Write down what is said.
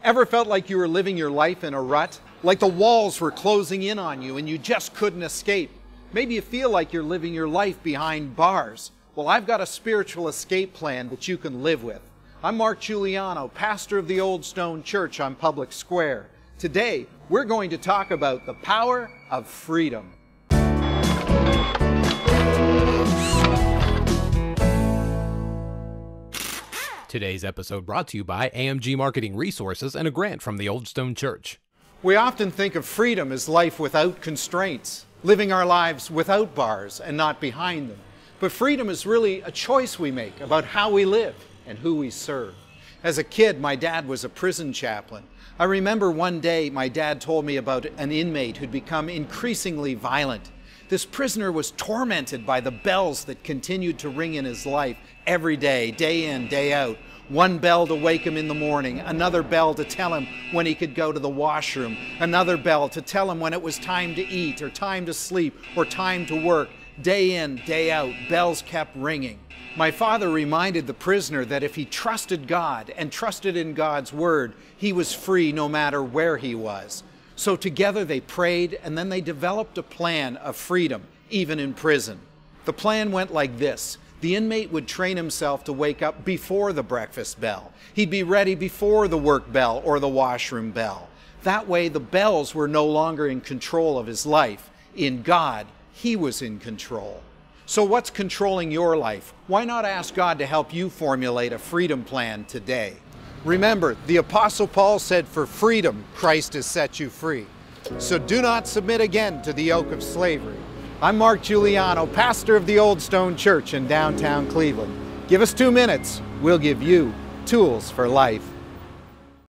Ever felt like you were living your life in a rut? Like the walls were closing in on you and you just couldn't escape? Maybe you feel like you're living your life behind bars. Well, I've got a spiritual escape plan that you can live with. I'm Mark Giuliano, pastor of the Old Stone Church on Public Square. Today, we're going to talk about the power of freedom. Today's episode brought to you by AMG Marketing Resources and a grant from the Old Stone Church. We often think of freedom as life without constraints, living our lives without bars and not behind them. But freedom is really a choice we make about how we live and who we serve. As a kid, my dad was a prison chaplain. I remember one day my dad told me about an inmate who'd become increasingly violent. This prisoner was tormented by the bells that continued to ring in his life every day, day in, day out. One bell to wake him in the morning, another bell to tell him when he could go to the washroom, another bell to tell him when it was time to eat or time to sleep or time to work. Day in, day out, bells kept ringing. My father reminded the prisoner that if he trusted God and trusted in God's word, he was free no matter where he was. So together they prayed, and then they developed a plan of freedom, even in prison. The plan went like this. The inmate would train himself to wake up before the breakfast bell. He'd be ready before the work bell or the washroom bell. That way the bells were no longer in control of his life. In God, he was in control. So what's controlling your life? Why not ask God to help you formulate a freedom plan today? Remember, the Apostle Paul said, "For freedom, Christ has set you free." So do not submit again to the yoke of slavery. I'm Mark Giuliano, pastor of the Old Stone Church in downtown Cleveland. Give us 2 minutes. We'll give you tools for life.